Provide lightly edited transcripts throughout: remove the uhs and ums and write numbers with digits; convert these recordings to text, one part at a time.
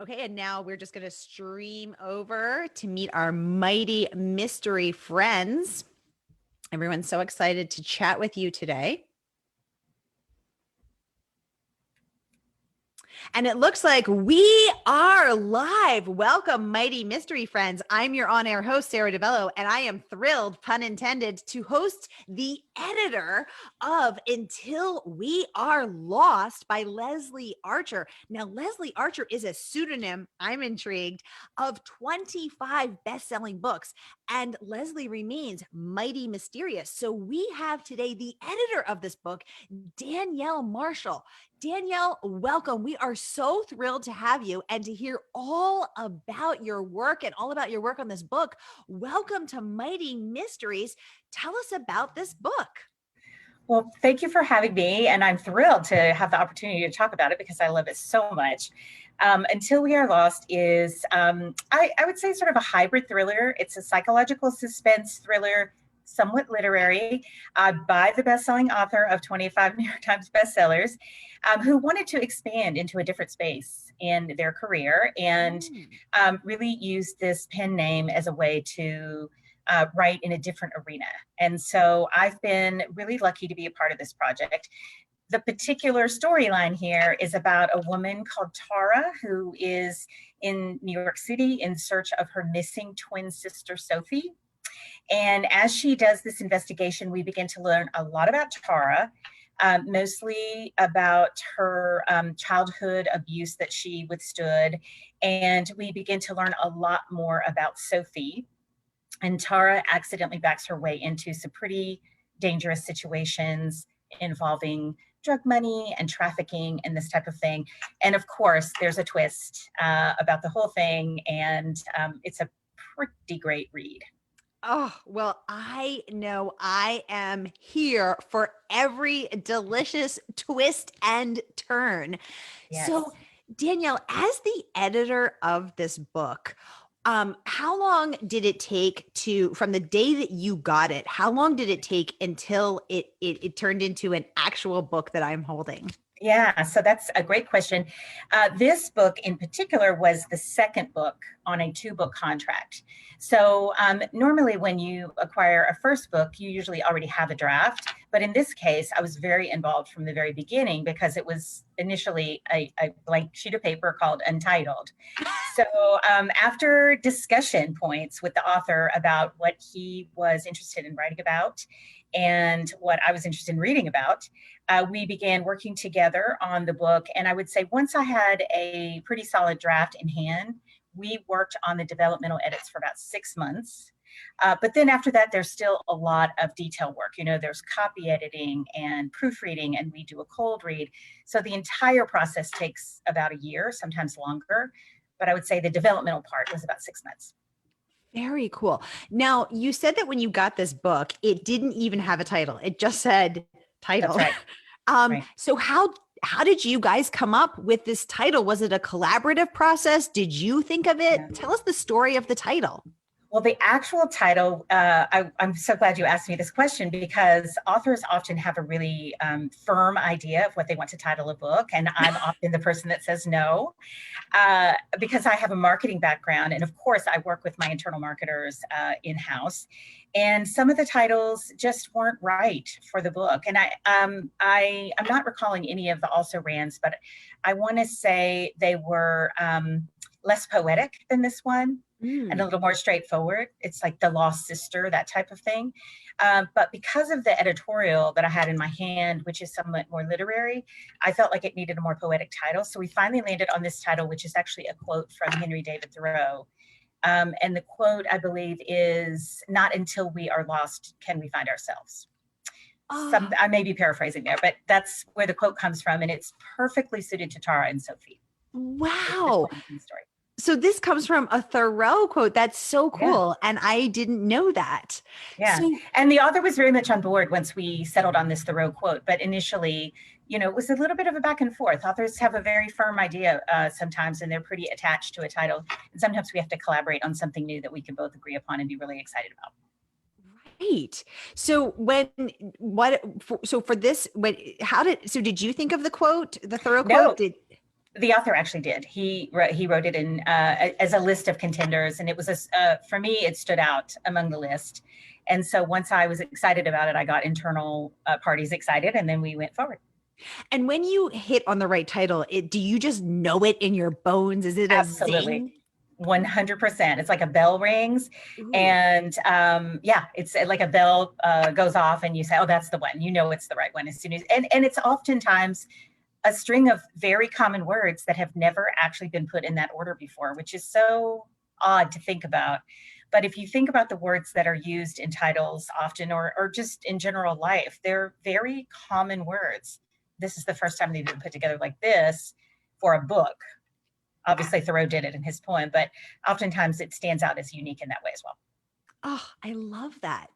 Okay, and now we're just going to stream over to meet our mighty mystery friends. Everyone's so excited to chat with you today. And it looks like we are live. Welcome, mighty mystery friends. I'm your on-air host, Sara DiVello, and I am thrilled, pun intended, to host the editor of Until We Are Lost by Leslie Archer. Now, Leslie Archer is a pseudonym, I'm intrigued, of 25 best-selling books, and Leslie remains mighty mysterious. So we have today the editor of this book, Danielle Marshall. Danielle, welcome. We are so thrilled to have you and to hear all about your work and all about your work on this book. Welcome to Mighty Mysteries. Tell us about this book. Well, thank you for having me. And I'm thrilled to have the opportunity to talk about it because I love it so much. Until We Are Lost is, I would say, sort of a hybrid thriller. It's a psychological suspense thriller, somewhat literary, by the best-selling author of 25 New York Times bestsellers, who wanted to expand into a different space in their career and really use this pen name as a way to write in a different arena. And so I've been really lucky to be a part of this project. The particular storyline here is about a woman called Tara, who is in New York City in search of her missing twin sister, Sophie. And as she does this investigation, we begin to learn a lot about Tara, mostly about her childhood abuse that she withstood. And we begin to learn a lot more about Sophie. And Tara accidentally backs her way into some pretty dangerous situations involving drug money and trafficking and this type of thing. And of course, there's a twist about the whole thing. And it's a pretty great read. Oh, well, I know I am here for every delicious twist and turn. Yes. So, Danielle, as the editor of this book, how long did it take from the day that you got it, how long did it take until it turned into an actual book that I'm holding? Yeah, so that's a great question. This book in particular was the second book on a 2-book contract. So normally when you acquire a first book, you usually already have a draft. But in this case, I was very involved from the very beginning because it was initially a blank sheet of paper called Untitled. So after discussion points with the author about what he was interested in writing about and what I was interested in reading about, we began working together on the book. And I would say once I had a pretty solid draft in hand, we worked on the developmental edits for about 6 months. But then after that, there's still a lot of detail work. You know, there's copy editing and proofreading, and we do a cold read. So the entire process takes about a year, sometimes longer. But I would say the developmental part was about 6 months. Very cool. Now, you said that when you got this book, it didn't even have a title. It just said title. That's right. Right. So how did you guys come up with this title? Was it a collaborative process? Did you think of it? Yeah. Tell us the story of the title. Well, the actual title, I'm so glad you asked me this question because authors often have a really firm idea of what they want to title a book. And I'm often the person that says no, because I have a marketing background. And of course, I work with my internal marketers in-house. And some of the titles just weren't right for the book. And I'm not recalling any of the also-rans, but I want to say they were less poetic than this one. And a little more straightforward. It's like The Lost Sister, that type of thing. But because of the editorial that I had in my hand, which is somewhat more literary, I felt like it needed a more poetic title. So we finally landed on this title, which is actually a quote from Henry David Thoreau. And the quote, I believe, is, "Not until we are lost can we find ourselves." I may be paraphrasing there, but that's where the quote comes from. And it's perfectly suited to Tara and Sophie. Wow. So this comes from a Thoreau quote. That's so cool. Yeah. And I didn't know that. Yeah. So, and the author was very much on board once we settled on this Thoreau quote. But initially, you know, it was a little bit of a back and forth. Authors have a very firm idea sometimes, and they're pretty attached to a title. And sometimes we have to collaborate on something new that we can both agree upon and be really excited about. Right. So did you think of the quote, the Thoreau quote? The author actually did. He wrote it in as a list of contenders, and it was for me, it stood out among the list. And so once I was excited about it, I got internal parties excited, and then we went forward. And when you hit on the right title, do you just know it in your bones? Is it a Absolutely. zing? 100%. It's like a bell rings, Ooh. and yeah, it's like a bell goes off, and you say, "Oh, that's the one." You know, it's the right one as soon as. And it's oftentimes a string of very common words that have never actually been put in that order before, which is so odd to think about. But if you think about the words that are used in titles often, or just in general life, they're very common words. This is the first time they've been put together like this for a book. Obviously, Thoreau did it in his poem, but oftentimes it stands out as unique in that way as well. Oh, I love that.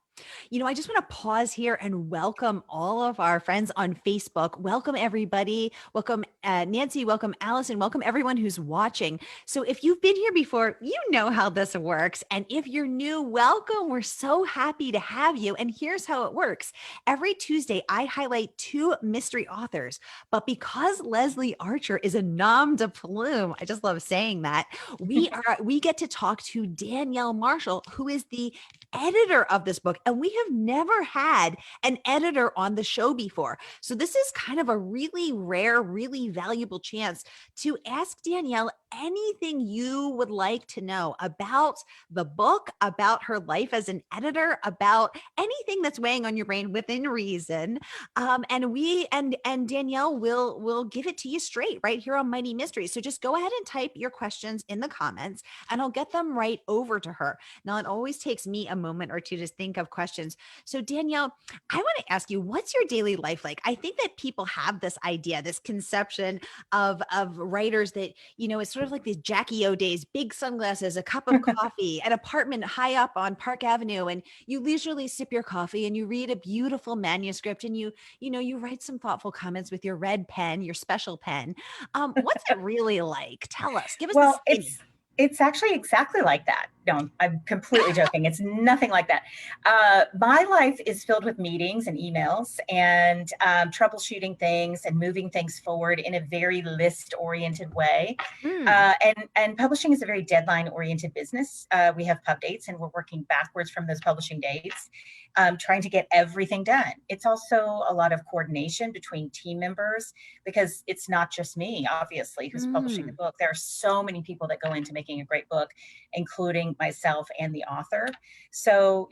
I just want to pause here and welcome all of our friends on Facebook. Welcome, everybody. Welcome, Nancy. Welcome, Allison. Welcome, everyone who's watching. So, if you've been here before, you know how this works. And if you're new, welcome. We're so happy to have you. And here's how it works. Every Tuesday, I highlight 2 mystery authors. But because Leslie Archer is a nom de plume, I just love saying that, we get to talk to Danielle Marshall, who is the editor of this book. And we have never had an editor on the show before. So this is kind of a really rare, really valuable chance to ask Danielle anything you would like to know about the book, about her life as an editor, about anything that's weighing on your brain within reason. And Danielle will give it to you straight right here on Mighty Mysteries. So just go ahead and type your questions in the comments and I'll get them right over to her. Now, it always takes me a moment or two to think of questions. So Danielle, I want to ask you, what's your daily life like? I think that people have this idea, this conception of writers that, it's sort of like these Jackie O days, big sunglasses, a cup of coffee, an apartment high up on Park Avenue, and you leisurely sip your coffee and you read a beautiful manuscript and you write some thoughtful comments with your red pen, your special pen. What's it really like? Tell us, give us the Well, skinny. it's actually exactly like that. No, I'm completely joking. It's nothing like that. My life is filled with meetings and emails and troubleshooting things and moving things forward in a very list-oriented way. And publishing is a very deadline-oriented business. We have pub dates, and we're working backwards from those publishing dates, trying to get everything done. It's also a lot of coordination between team members because it's not just me, obviously, who's publishing the book. There are so many people that go into making a great book, including myself and the author. So,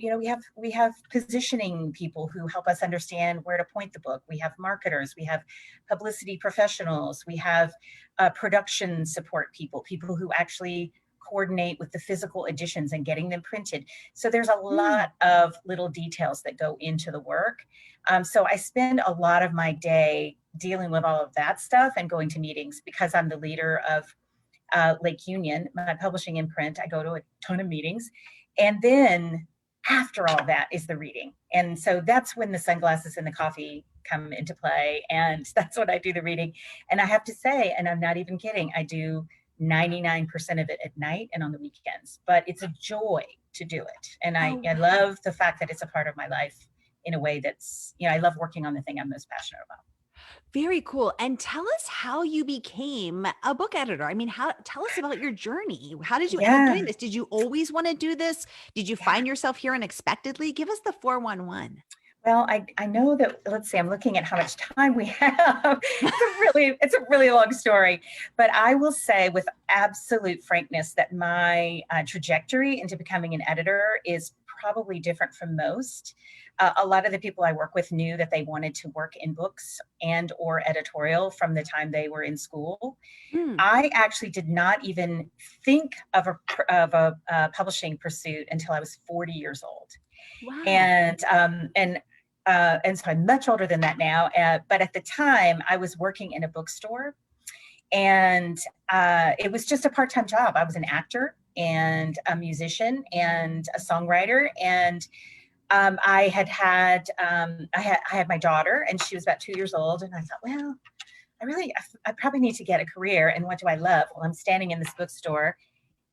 we have positioning people who help us understand where to point the book. We have marketers, we have publicity professionals, we have production support people who actually coordinate with the physical editions and getting them printed. So there's a lot of little details that go into the work. So I spend a lot of my day dealing with all of that stuff and going to meetings because I'm the leader of Lake Union, my publishing imprint. I go to a ton of meetings. And then after all that is the reading. And so that's when the sunglasses and the coffee come into play. And that's when I do the reading. And I have to say, and I'm not even kidding, I do 99% of it at night and on the weekends. But it's a joy to do it. And I love the fact that it's a part of my life in a way that's, I love working on the thing I'm most passionate about. Very cool. And tell us how you became a book editor. I mean, tell us about your journey. How did you end up doing this? Did you always want to do this? Did you find yourself here unexpectedly? Give us the 411. Well, I know that, let's see, I'm looking at how much time we have. It's a really long story, but I will say with absolute frankness that my trajectory into becoming an editor is probably different from most. A lot of the people I work with knew that they wanted to work in books and or editorial from the time they were in school. I actually did not even think of a publishing pursuit until I was 40 years old. Wow. And so I'm much older than that now. But at the time, I was working in a bookstore, and it was just a part-time job. I was an actor and a musician and a songwriter, and I had my daughter, and she was about 2 years old, and I thought, well, I probably need to get a career. And what do I love? Well, I'm standing in this bookstore,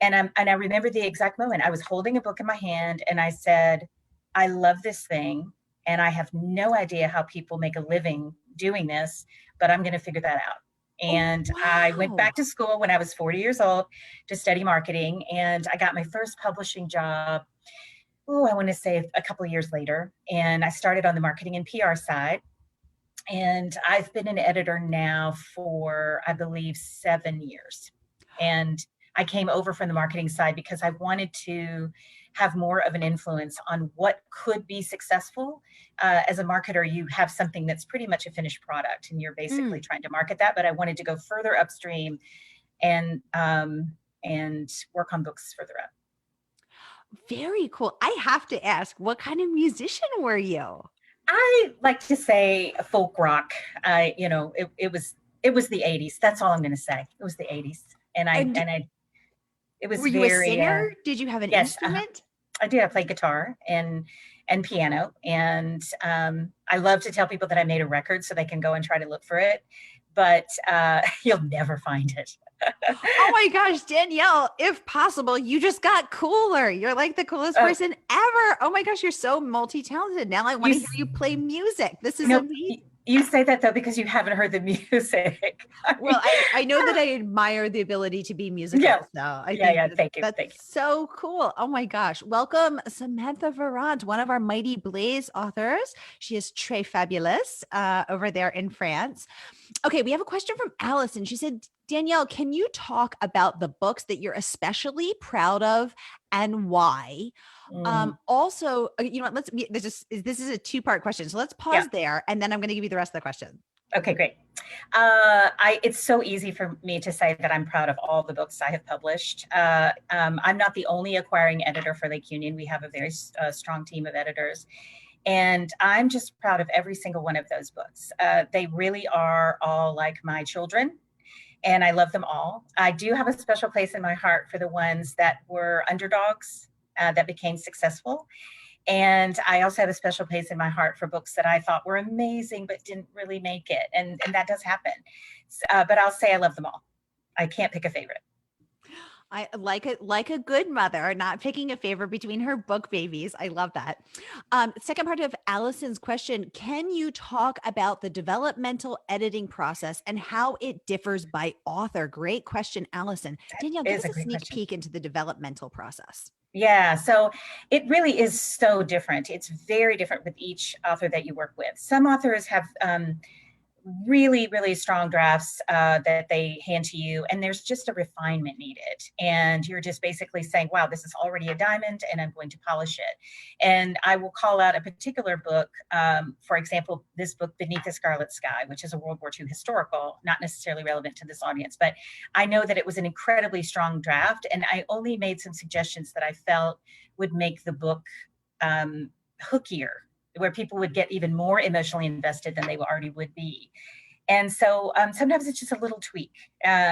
and I remember the exact moment. I was holding a book in my hand, and I said, I love this thing, and I have no idea how people make a living doing this, but I'm going to figure that out. And I went Wow. back to school when I was 40 years old to study marketing. And I got my first publishing job, I want to say a couple of years later. And I started on the marketing and PR side. And I've been an editor now for, I believe, 7 years. And I came over from the marketing side because I wanted to have more of an influence on what could be successful. As a marketer, you have something that's pretty much a finished product, and you're basically trying to market that. But I wanted to go further upstream and work on books further up. Very cool. I have to ask, what kind of musician were you? I like to say folk rock. It was the 80s. That's all I'm going to say. It was the 80s. And It was were you a very, singer? Did you have an yes, instrument? I did. I played guitar and piano. And I love to tell people that I made a record so they can go and try to look for it. But you'll never find it. Oh my gosh, Danielle, if possible, you just got cooler. You're like the coolest person ever. Oh my gosh, you're so multi-talented. Now I want to hear you play music. This is amazing. You say that though because you haven't heard the music. Well, I know that I admire the ability to be musical. Yeah. So I Yeah, think thank you. that's so cool. Oh my gosh. Welcome, Samantha Varant, one of our Mighty Blaze authors. She is très fabulous over there in France. Okay, we have a question from Allison. She said, Danielle, can you talk about the books that you're especially proud of and why? Also, you know what, this is a two-part question. So let's pause there and then I'm going to give you the rest of the question. Okay, great. It's so easy for me to say that I'm proud of all the books I have published. I'm not the only acquiring editor for Lake Union. We have a very strong team of editors. And I'm just proud of every single one of those books. They really are all like my children, and I love them all. I do have a special place in my heart for the ones that were underdogs that became successful. And I also have a special place in my heart for books that I thought were amazing but didn't really make it. And that does happen. But I'll say I love them all. I can't pick a favorite. I like it, like a good mother, not picking a favorite between her book babies. I love that. Second part of Allison's question, can you talk about the developmental editing process and how it differs by author? Great question, Allison. Danielle, give us a sneak peek into the developmental process. Yeah, so it really is so different. It's very different with each author that you work with. Some authors have really, really strong drafts that they hand to you, and there's just a refinement needed. And you're just basically saying, wow, this is already a diamond and I'm going to polish it. And I will call out a particular book, for example, this book, Beneath the Scarlet Sky, which is a World War II historical, not necessarily relevant to this audience, but I know that it was an incredibly strong draft. And I only made some suggestions that I felt would make the book hookier, where people would get even more emotionally invested than they already would be. And so sometimes it's just a little tweak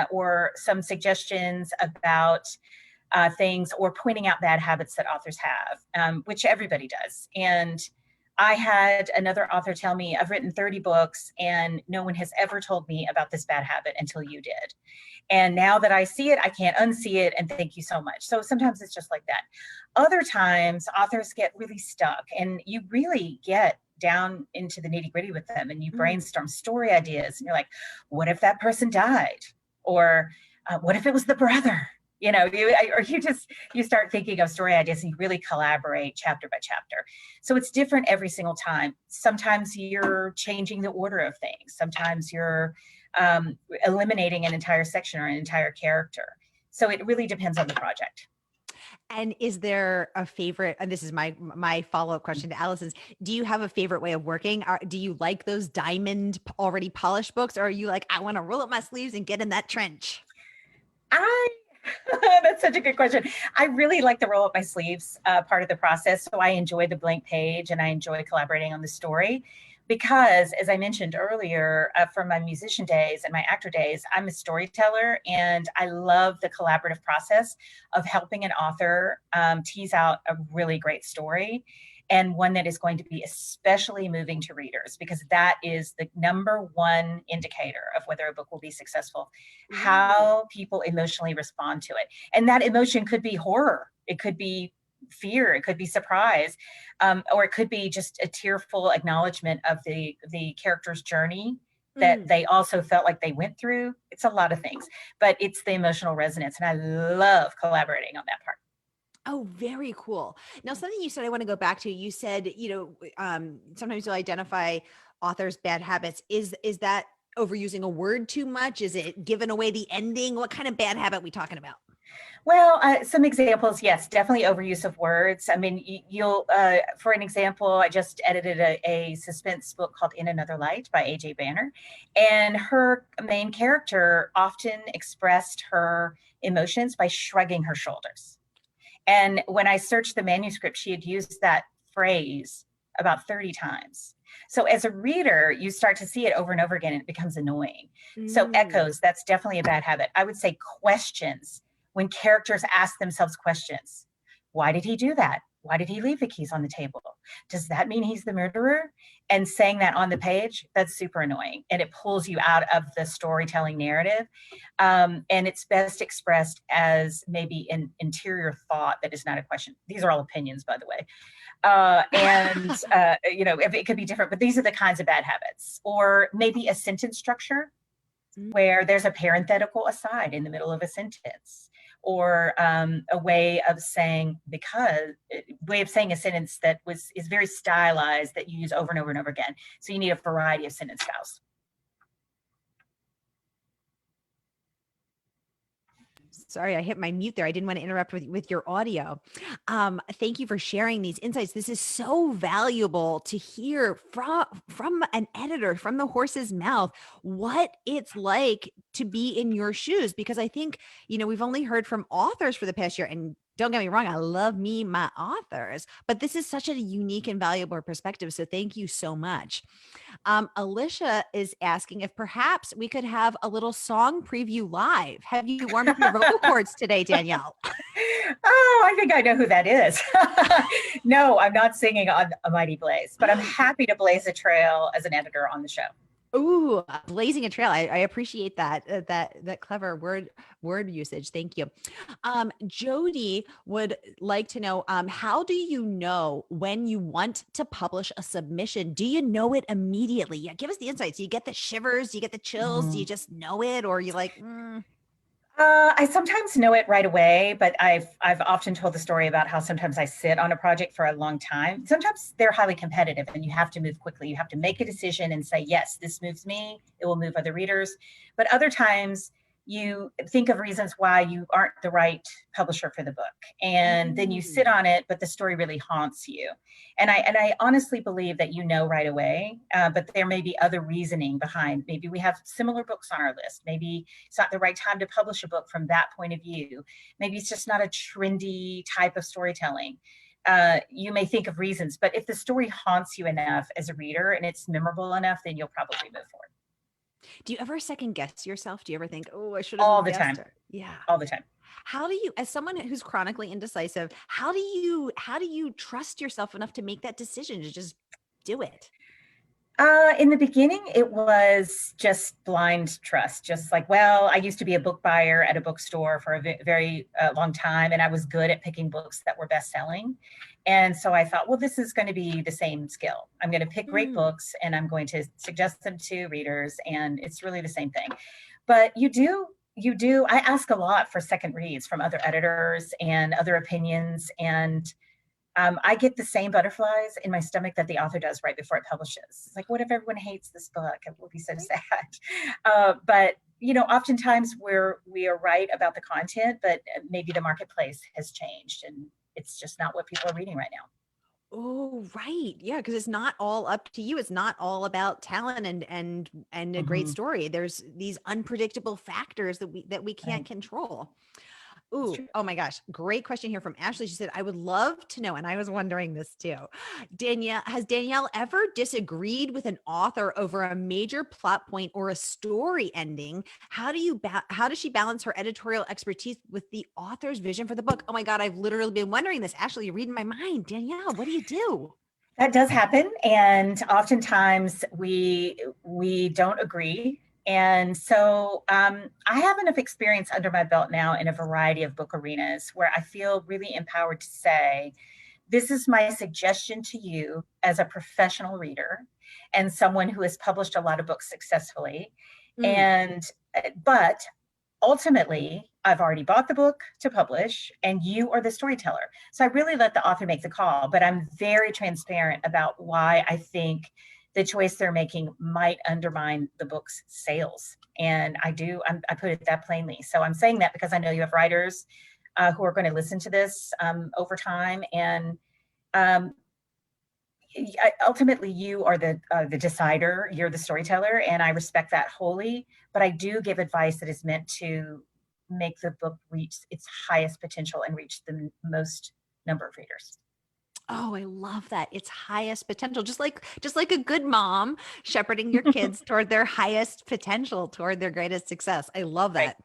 or some suggestions about things, or pointing out bad habits that authors have, which everybody does. And I had another author tell me, I've written 30 books and no one has ever told me about this bad habit until you did. And now that I see it, I can't unsee it. And thank you so much. So sometimes it's just like that. Other times authors get really stuck and you really get down into the nitty gritty with them and you brainstorm story ideas. And you're like, what if that person died? Or what if it was the brother? You know, you start thinking of story ideas and you really collaborate chapter by chapter. So it's different every single time. Sometimes you're changing the order of things. Sometimes you're eliminating an entire section or an entire character. So it really depends on the project. And is there a favorite, and this is my follow-up question to Allison's, do you have a favorite way of working? Do you like those diamond already polished books? Or are you like, I want to roll up my sleeves and get in that trench? That's such a good question. I really like the roll up my sleeves part of the process. So I enjoy the blank page and I enjoy collaborating on the story because, as I mentioned earlier, from my musician days and my actor days, I'm a storyteller and I love the collaborative process of helping an author tease out a really great story, and one that is going to be especially moving to readers, because that is the number one indicator of whether a book will be successful, how people emotionally respond to it. And that emotion could be horror, it could be fear, it could be surprise, or it could be just a tearful acknowledgement of the character's journey that they also felt like they went through. It's a lot of things, but it's the emotional resonance. And I love collaborating on that part. Oh, very cool. Now, something you said I want to go back to, you said, sometimes you'll identify authors' bad habits. Is that overusing a word too much? Is it giving away the ending? What kind of bad habit are we talking about? Well, some examples, yes, definitely overuse of words. I mean, you'll, for an example, I just edited a suspense book called In Another Light by A.J. Banner, and her main character often expressed her emotions by shrugging her shoulders. And when I searched the manuscript, she had used that phrase about 30 times. So as a reader, you start to see it over and over again, and it becomes annoying. So echoes, that's definitely a bad habit. I would say questions, when characters ask themselves questions. Why did he do that? Why did he leave the keys on the table? Does that mean he's the murderer? And saying that on the page, that's super annoying. And it pulls you out of the storytelling narrative. And it's best expressed as maybe an interior thought that is not a question. These are all opinions, by the way. It could be different, but these are the kinds of bad habits. Or maybe a sentence structure where there's a parenthetical aside in the middle of a sentence, or a way of saying a sentence that is very stylized that you use over and over and over again. So you need a variety of sentence styles. Sorry, I hit my mute there. I didn't want to interrupt with your audio. Thank you for sharing these insights. This is so valuable to hear from an editor, from the horse's mouth, what it's like to be in your shoes. Because I think, we've only heard from authors for the past year, and don't get me wrong, I love my authors, but this is such a unique and valuable perspective. So thank you so much. Alicia is asking if perhaps we could have a little song preview live. Have you warmed up your vocal cords today, Danielle? Oh, I think I know who that is. No, I'm not singing on A Mighty Blaze, but I'm happy to blaze a trail as an editor on the show. Ooh, blazing a trail. I appreciate that, that clever word usage. Thank you. Jody would like to know, how do you know when you want to publish a submission? Do you know it immediately? Yeah, give us the insights. Do you get the shivers? Do you get the chills? Do you just know it? Or are you like, I sometimes know it right away, but I've often told the story about how sometimes I sit on a project for a long time. Sometimes they're highly competitive and you have to move quickly. You have to make a decision and say, yes, this moves me. It will move other readers. But other times you think of reasons why you aren't the right publisher for the book. And then you sit on it, but the story really haunts you. And I honestly believe that right away, but there may be other reasoning behind. Maybe we have similar books on our list. Maybe it's not the right time to publish a book from that point of view. Maybe it's just not a trendy type of storytelling. You may think of reasons, but if the story haunts you enough as a reader and it's memorable enough, then you'll probably move forward. do you ever second guess yourself? Do you ever think, oh, I should have all the guessed time? her? Yeah. All the time. How do you, as someone who's chronically indecisive, how do you trust yourself enough to make that decision to just do it? In the beginning, it was just blind trust. Just like, well, I used to be a book buyer at a bookstore for a very long time, and I was good at picking books that were best-selling. And so I thought, well, this is going to be the same skill. I'm going to pick great books, and I'm going to suggest them to readers, and it's really the same thing. But you do. I ask a lot for second reads from other editors and other opinions, and I get the same butterflies in my stomach that the author does right before it publishes. It's like, what if everyone hates this book? It will be so sad. But oftentimes we are right about the content, but maybe the marketplace has changed and it's just not what people are reading right now. Oh, right. Yeah, because it's not all up to you. It's not all about talent and a great story. There's these unpredictable factors that we can't control. Ooh, oh my gosh. Great question here from Ashley. She said, I would love to know, and I was wondering this too. Has Danielle ever disagreed with an author over a major plot point or a story ending? How does she balance her editorial expertise with the author's vision for the book? Oh my God, I've literally been wondering this. Ashley, you're reading my mind. Danielle, what do you do? That does happen. And oftentimes we don't agree. And so I have enough experience under my belt now in a variety of book arenas where I feel really empowered to say, this is my suggestion to you as a professional reader. and someone who has published a lot of books successfully. Mm. And, but ultimately, I've already bought the book to publish, and you are the storyteller. So I really let the author make the call, but I'm very transparent about why I think the choice they're making might undermine the book's sales. And I put it that plainly. So I'm saying that because I know you have writers who are going to listen to this over time. And um, ultimately, you are the decider. You're the storyteller, and I respect that wholly. But I do give advice that is meant to make the book reach its highest potential and reach the most number of readers. Oh, I love that. It's highest potential. Just like a good mom shepherding your kids toward their highest potential, toward their greatest success. I love Right. that.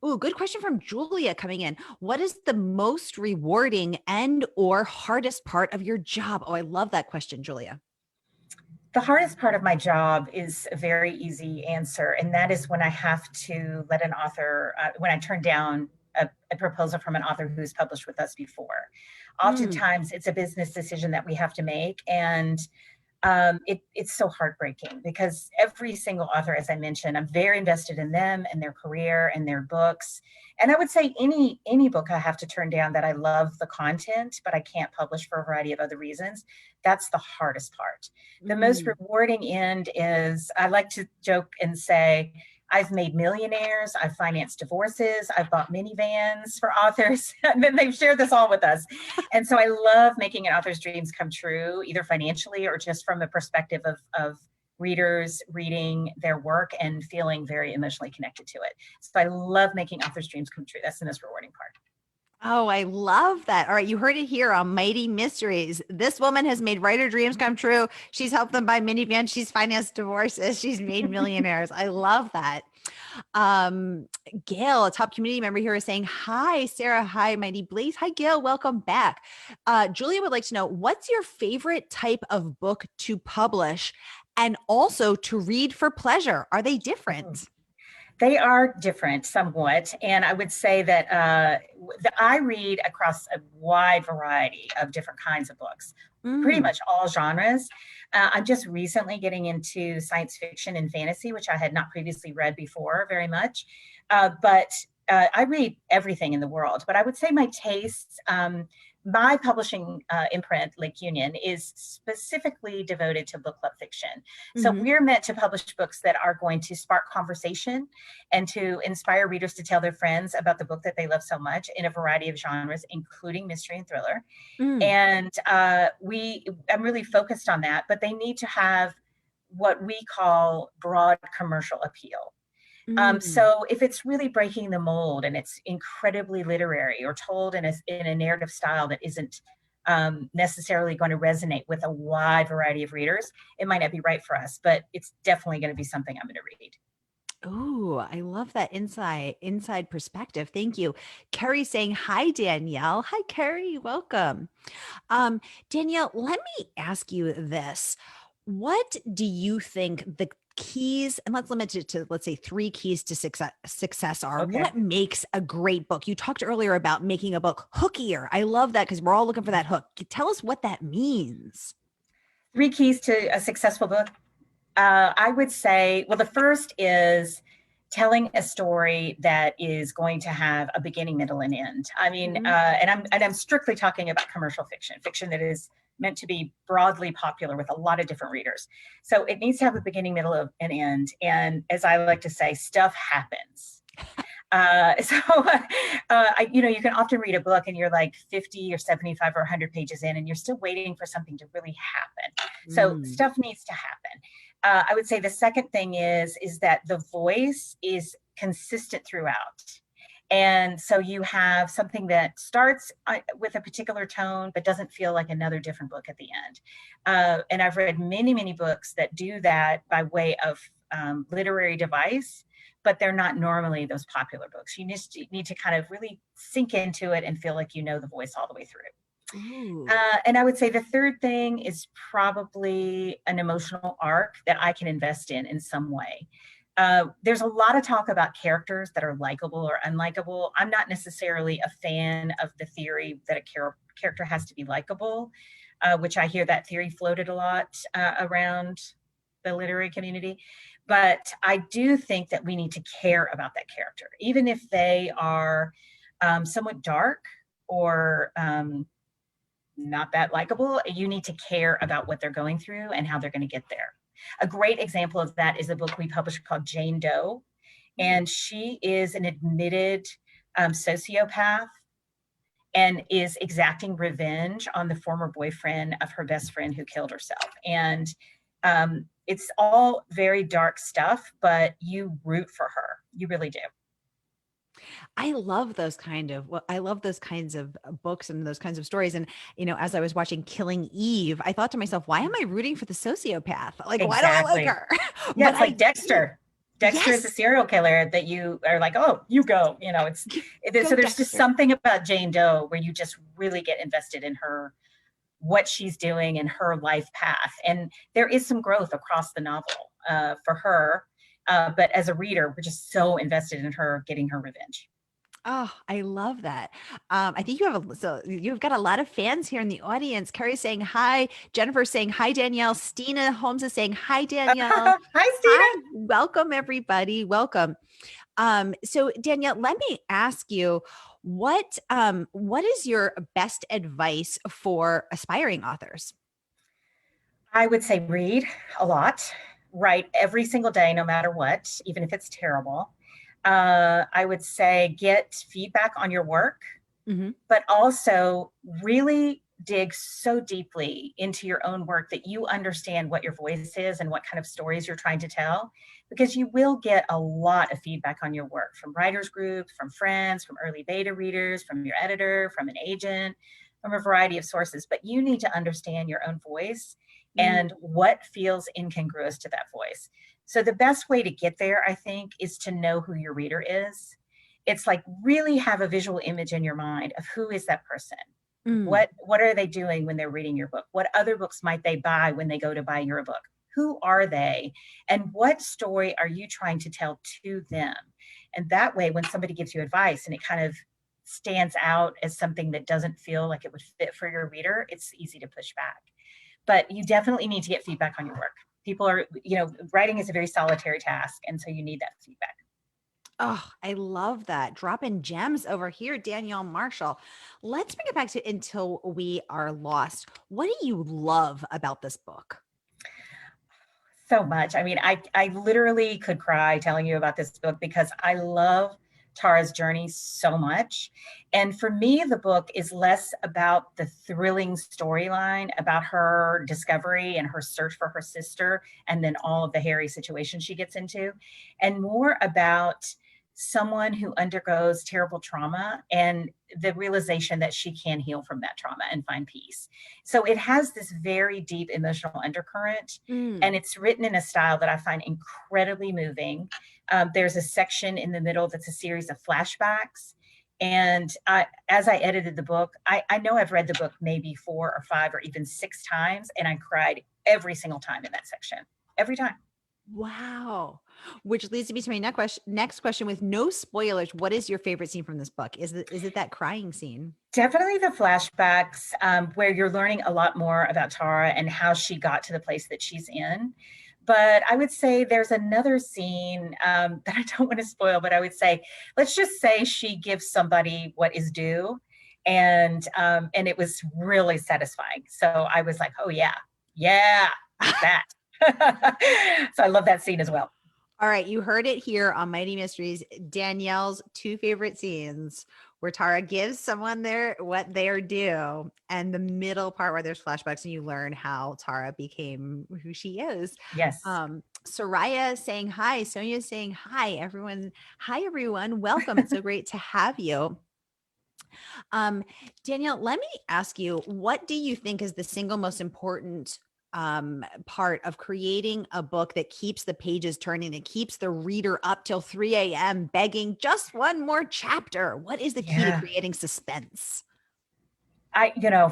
Ooh, good question from Julia coming in. What is the most rewarding and or hardest part of your job? Oh, I love that question, Julia. The hardest part of my job is a very easy answer, and that is when I have to let an author, when I turn down a proposal from an author who's published with us before. Mm. Oftentimes, it's a business decision that we have to make, and it's so heartbreaking because every single author, as I mentioned, I'm very invested in them and their career and their books. And I would say any book I have to turn down that I love the content, but I can't publish for a variety of other reasons. That's the hardest part. The most Mm. rewarding end is I like to joke and say, I've made millionaires, I've financed divorces, I've bought minivans for authors, and then they've shared this all with us. And so I love making an author's dreams come true, either financially or just from the perspective of readers reading their work and feeling very emotionally connected to it. So I love making author's dreams come true. That's the most rewarding part. Oh, I love that. All right. You heard it here on Mighty Mysteries. This woman has made writer dreams come true. She's helped them buy minivans. She's financed divorces. She's made millionaires. I love that. Um, Gail, a top community member here, is saying, hi, Sarah. Hi, Mighty Blaze. Hi, Gail. Welcome back. Julia would like to know, what's your favorite type of book to publish and also to read for pleasure? Are they different? They are different somewhat. And I would say that I read across a wide variety of different kinds of books, pretty Mm. much all genres. I'm just recently getting into science fiction and fantasy, which I had not previously read before very much. But I read everything in the world. But I would say my tastes, my publishing imprint, Lake Union, is specifically devoted to book club fiction. So Mhm. we're meant to publish books that are going to spark conversation and to inspire readers to tell their friends about the book that they love so much in a variety of genres, including mystery and thriller. Mm. And I'm really focused on that, but they need to have what we call broad commercial appeal. Mm. So if it's really breaking the mold and it's incredibly literary or told in a narrative style that isn't necessarily going to resonate with a wide variety of readers, it might not be right for us, but it's definitely going to be something I'm going to read. Oh, I love that inside perspective. Thank you. Carrie saying, hi, Danielle. Hi, Carrie. Welcome. Danielle, let me ask you this. What do you think the keys, and let's limit it to, let's say, three keys to success are? Okay. What makes a great book? You talked earlier about making a book hookier. I love that because we're all looking for that hook. Tell us what that means. Three keys to a successful book. I would say, well, the first is telling a story that is going to have a beginning, middle, and end. I mean, Mhm. and I'm strictly talking about commercial fiction, fiction that is meant to be broadly popular with a lot of different readers. So it needs to have a beginning, middle, and end. And as I like to say, stuff happens. You can often read a book and you're like 50 or 75 or 100 pages in, and you're still waiting for something to really happen. So Mm. stuff needs to happen. I would say the second thing is that the voice is consistent throughout. And so you have something that starts with a particular tone, but doesn't feel like another different book at the end. And I've read many, many books that do that by way of literary device, but they're not normally those popular books. You just need to kind of really sink into it and feel like you know the voice all the way through. Ooh. And I would say the third thing is probably an emotional arc that I can invest in some way. There's a lot of talk about characters that are likable or unlikable. I'm not necessarily a fan of the theory that a character has to be likable. which I hear that theory floated a lot around the literary community. But I do think that we need to care about that character, even if they are somewhat dark or not that likable. You need to care about what they're going through and how they're going to get there. A great example of that is a book we published called Jane Doe. And she is an admitted sociopath and is exacting revenge on the former boyfriend of her best friend who killed herself. And it's all very dark stuff, but you root for her. You really do. I love those kinds of books and those kinds of stories. And, as I was watching Killing Eve, I thought to myself, why am I rooting for the sociopath? Like, why do I like Exactly. her? Yeah, But it's like Dexter. Dexter is a yes, serial killer that you are like, oh, you go. So go there's just Dexter. something about Jane Doe where you just really get invested in her, what she's doing and her life path. And there is some growth across the novel for her. But as a reader, we're just so invested in her getting her revenge. Oh, I love that. I think you've got a lot of fans here in the audience. Carrie's saying hi. Jennifer's saying hi, Danielle. Stina Holmes is saying hi, Danielle. Hi, Hi, Stina. welcome everybody. Welcome. So Danielle, let me ask you, what is your best advice for aspiring authors? I would say read a lot, write every single day, no matter what, even if it's terrible. I would say get feedback on your work, Mhm. but also really dig so deeply into your own work that you understand what your voice is and what kind of stories you're trying to tell, because you will get a lot of feedback on your work from writers groups, from friends, from early beta readers, from your editor, from an agent, from a variety of sources. But you need to understand your own voice Mm. and what feels incongruous to that voice. So the best way to get there, I think, is to know who your reader is. It's like really have a visual image in your mind of who is that person. Mm. What are they doing when they're reading your book? What other books might they buy when they go to buy your book? Who are they? And what story are you trying to tell to them? And that way, when somebody gives you advice and it kind of stands out as something that doesn't feel like it would fit for your reader, it's easy to push back. But you definitely need to get feedback on your work. People are, writing is a very solitary task. And so you need that feedback. Oh, I love that. Dropping gems over here, Danielle Marshall. Let's bring it back to Until We Are Lost. What do you love about this book? So much. I mean, I literally could cry telling you about this book because I love Tara's journey so much. And for me, the book is less about the thrilling storyline about her discovery and her search for her sister, and then all of the hairy situations she gets into, and more about someone who undergoes terrible trauma and the realization that she can heal from that trauma and find peace. So it has this very deep emotional undercurrent, and Mm. it's written in a style that I find incredibly moving. There's a section in the middle that's a series of flashbacks. And as I edited the book, I know I've read the book maybe 4 or 5 or even 6 times, and I cried every single time in that section, every time. Wow. Which leads me to my next question with no spoilers. What is your favorite scene from this book? Is it that crying scene? Definitely the flashbacks where you're learning a lot more about Tara and how she got to the place that she's in. But I would say there's another scene that I don't want to spoil, but I would say, let's just say she gives somebody what is due. And it was really satisfying. So I was like, oh yeah, that. So I love that scene as well. All right, you heard it here on Mighty Mysteries. Danielle's two favorite scenes where Tara gives someone what they're due, and the middle part where there's flashbacks and you learn how Tara became who she is. Yes. Soraya saying hi, Sonia saying hi, everyone. Hi, everyone. Welcome. It's so great to have you. Um, Danielle, let me ask you, what do you think is the single most important part of creating a book that keeps the pages turning, and keeps the reader up till 3 a.m. begging just one more chapter? What is the key to Yeah. creating suspense?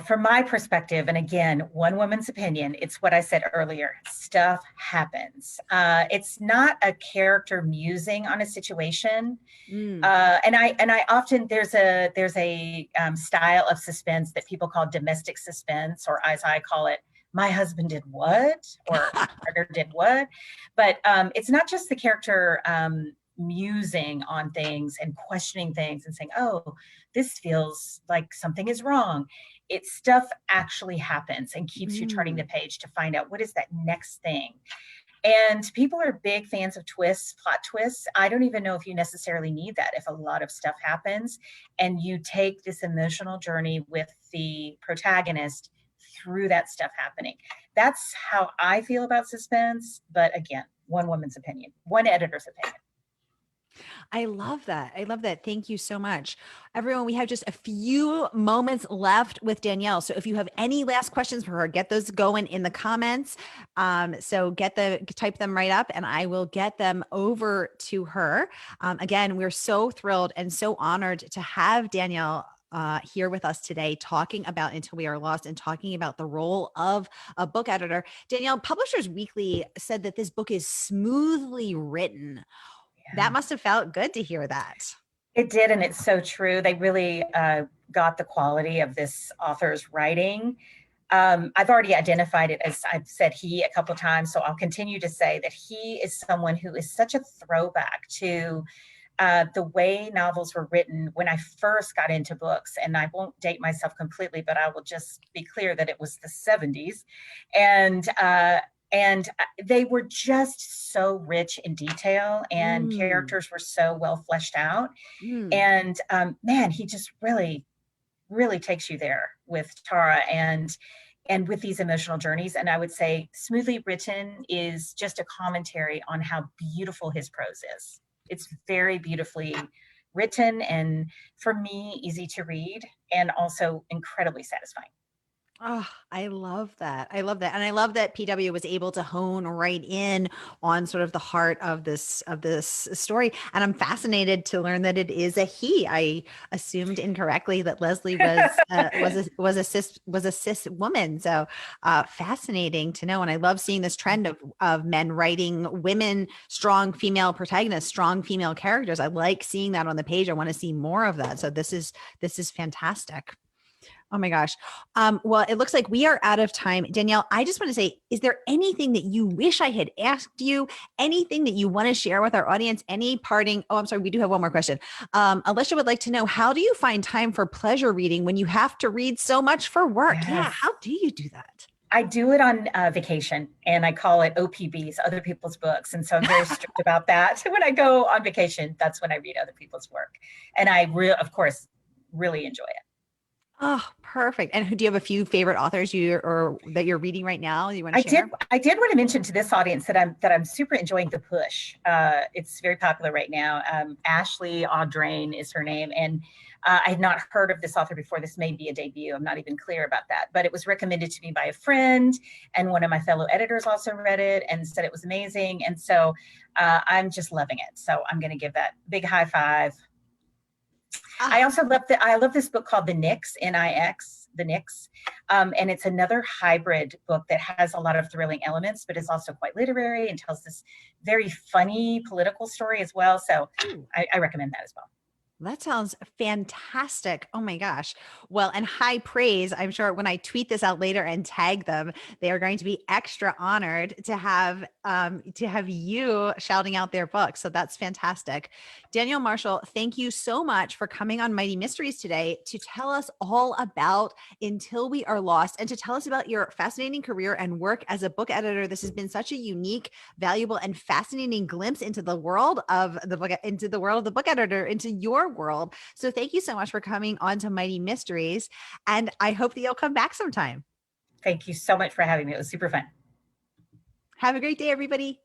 From my perspective, and again, one woman's opinion, it's what I said earlier, stuff happens. It's not a character musing on a situation. Mm. And I often, there's a style of suspense that people call domestic suspense, or as I call it, my husband did what, or my partner did what. But it's not just the character musing on things and questioning things and saying, oh, this feels like something is wrong. It's stuff actually happens and keeps you turning the Mm. page to find out what is that next thing. And people are big fans of twists, plot twists. I don't even know if you necessarily need that if a lot of stuff happens and you take this emotional journey with the protagonist through that stuff happening. That's how I feel about suspense. But again, one woman's opinion, one editor's opinion. I love that. I love that. Thank you so much. Everyone, we have just a few moments left with Danielle. So if you have any last questions for her, get those going in the comments. So type them right up and I will get them over to her. Again, we're so thrilled and so honored to have Danielle here with us today, talking about Until We Are Lost and talking about the role of a book editor. Danielle, Publishers Weekly said that this book is smoothly written. That must have felt good to hear that. It did, and it's so true. They really got the quality of this author's writing. I've already identified it as I've said he a couple of times, so I'll continue to say that he is someone who is such a throwback to the way novels were written when I first got into books. And I won't date myself completely, but I will just be clear that it was the 70s. And they were just so rich in detail and characters were so well fleshed out. Mm. And man, he just really, really takes you there with Tara and with these emotional journeys. And I would say smoothly written is just a commentary on how beautiful his prose is. It's very beautifully written and, for me, easy to read and also incredibly satisfying. Oh, I love that. I love that. And I love that PW was able to hone right in on sort of the heart of this story. And I'm fascinated to learn that it is a he. I assumed incorrectly that Leslie was a cis woman. So fascinating to know. And I love seeing this trend of men writing women, strong female protagonists, strong female characters. I like seeing that on the page. I want to see more of that. So this is fantastic. Oh my gosh. Well, it looks like we are out of time. Danielle, I just want to say, is there anything that you wish I had asked you? Anything that you want to share with our audience? Any parting? Oh, I'm sorry. We do have one more question. Alicia would like to know, how do you find time for pleasure reading when you have to read so much for work? Yes. Yeah. How do you do that? I do it on vacation and I call it OPBs, other people's books. And so I'm very strict about that. When I go on vacation, that's when I read other people's work. And I, of course, really enjoy it. Oh, perfect. And do you have a few favorite authors that you're reading right now you want to share? I did want to mention to this audience that I'm super enjoying The Push. It's very popular right now. Ashley Audrain is her name, and I had not heard of this author before. This may be a debut. I'm not even clear about that, but it was recommended to me by a friend, and one of my fellow editors also read it and said it was amazing. And so I'm just loving it. So I'm going to give that big high five. I also love this book called The Nix, N-I-X, The Nix. And it's another hybrid book that has a lot of thrilling elements, but is also quite literary and tells this very funny political story as well. So I recommend that as well. That sounds fantastic. Oh my gosh. Well, and high praise. I'm sure when I tweet this out later and tag them, they are going to be extra honored to have you shouting out their book. So that's fantastic. Danielle Marshall, thank you so much for coming on Mighty Mysteries today to tell us all about Until We Are Lost and to tell us about your fascinating career and work as a book editor. This has been such a unique, valuable, and fascinating glimpse into the world of the book editor, into your world. So thank you so much for coming on to Mighty Mysteries. And I hope that you'll come back sometime. Thank you so much for having me. It was super fun. Have a great day, everybody.